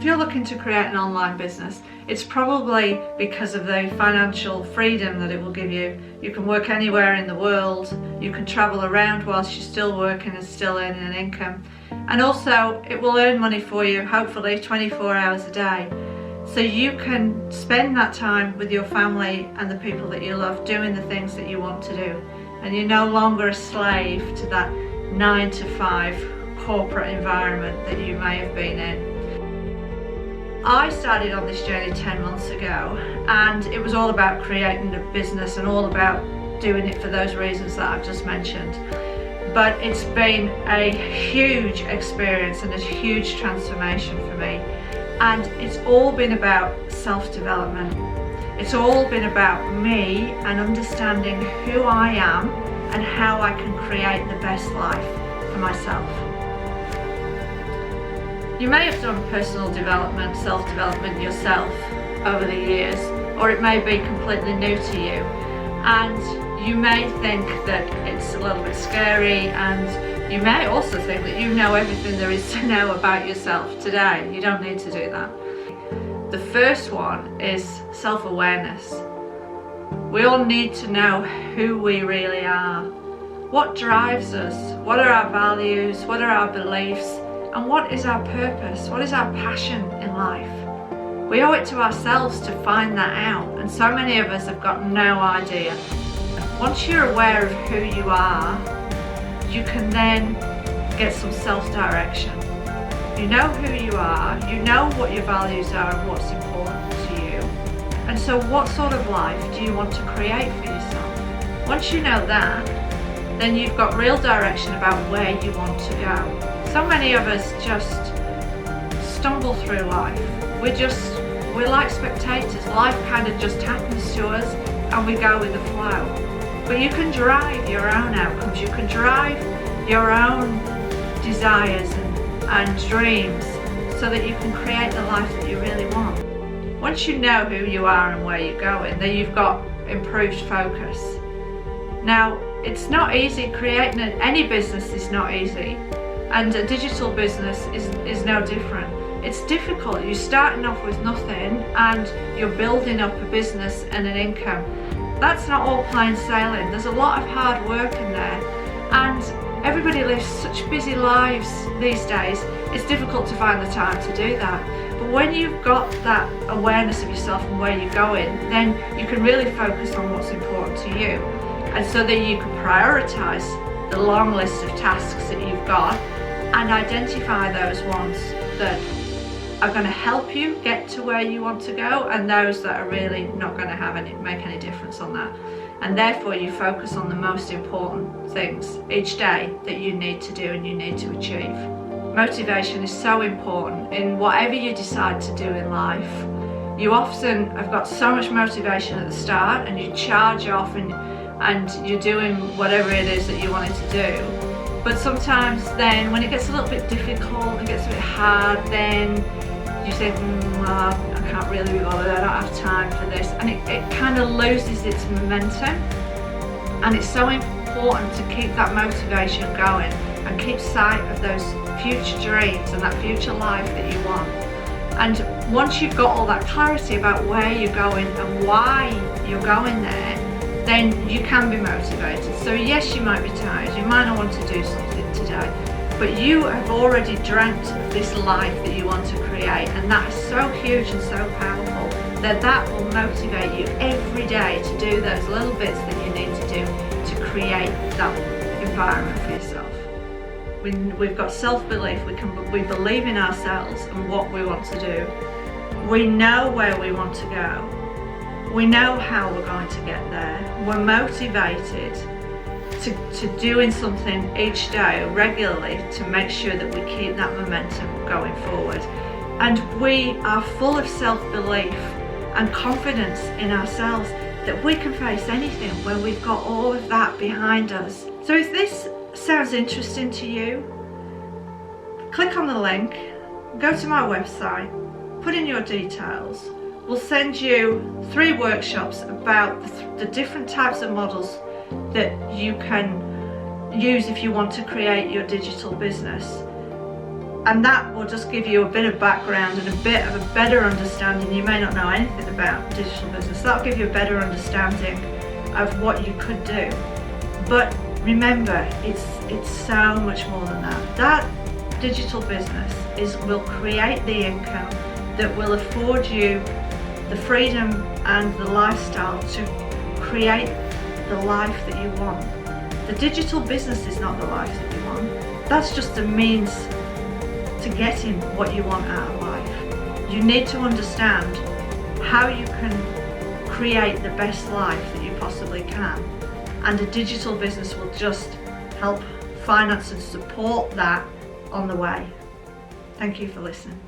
If you're looking to create an online business, it's probably because of the financial freedom that it will give you. You can work anywhere in the world, you can travel around whilst you're still working and still earning an income. And also it will earn money for you, hopefully 24 hours a day. So you can spend that time with your family and the people that you love doing the things that you want to do. And you're no longer a slave to that 9 to 5 corporate environment that you may have been in. I started on this journey 10 months ago, and it was all about creating a business and all about doing it for those reasons that I've just mentioned. But it's been a huge experience and a huge transformation for me. And it's all been about self-development. It's all been about me and understanding who I am and how I can create the best life for myself. You may have done personal development, self-development yourself over the years, or it may be completely new to you. And you may think that it's a little bit scary, and you may also think that you know everything there is to know about yourself today. You don't need to do that. The first one is self-awareness. We all need to know who we really are. What drives us? What are our values? What are our beliefs? And what is our purpose? What is our passion in life? We owe it to ourselves to find that out, and so many of us have got no idea. Once you're aware of who you are, you can then get some self-direction. You know who you are, you know what your values are and what's important to you. And so what sort of life do you want to create for yourself? Once you know that, then you've got real direction about where you want to go. So many of us just stumble through life. We're like spectators. Life kind of just happens to us and we go with the flow. But you can drive your own outcomes. You can drive your own desires and dreams so that you can create the life that you really want. Once you know who you are and where you're going, then you've got improved focus. Now, it's not easy. Creating any business is not easy. And a digital business is no different. It's difficult. You're starting off with nothing and you're building up a business and an income. That's not all plain sailing. There's a lot of hard work in there. And everybody lives such busy lives these days, it's difficult to find the time to do that. But when you've got that awareness of yourself and where you're going, then you can really focus on what's important to you. And so that you can prioritize the long list of tasks that you've got and identify those ones that are going to help you get to where you want to go and those that are really not going to make any difference on that. And therefore you focus on the most important things each day that you need to do and you need to achieve. Motivation is so important in whatever you decide to do in life. You often have got so much motivation at the start and you charge off and you're doing whatever it is that you wanted to do. But sometimes then when it gets a little bit difficult, it gets a bit hard, then you think, well, I can't really be bothered, I don't have time for this. And it kind of loses its momentum. And it's so important to keep that motivation going and keep sight of those future dreams and that future life that you want. And once you've got all that clarity about where you're going and why you're going there, then you can be motivated. So yes, you might be tired, you might not want to do something today, but you have already dreamt of this life that you want to create, and that is so huge and so powerful that will motivate you every day to do those little bits that you need to do to create that environment for yourself. We've got self-belief, we believe in ourselves and what we want to do. We know where we want to go. We know how we're going to get there. We're motivated to doing something each day regularly to make sure that we keep that momentum going forward. And we are full of self-belief and confidence in ourselves that we can face anything when we've got all of that behind us. So if this sounds interesting to you, click on the link, go to my website, put in your details. We'll send you 3 workshops about the different types of models that you can use if you want to create your digital business. And that will just give you a bit of background and a bit of a better understanding. You may not know anything about digital business. That'll give you a better understanding of what you could do. But remember, it's so much more than that. That digital business will create the income that will afford you the freedom and the lifestyle to create the life that you want. The digital business is not the life that you want. That's just a means to getting what you want out of life. You need to understand how you can create the best life that you possibly can. And a digital business will just help finance and support that on the way. Thank you for listening.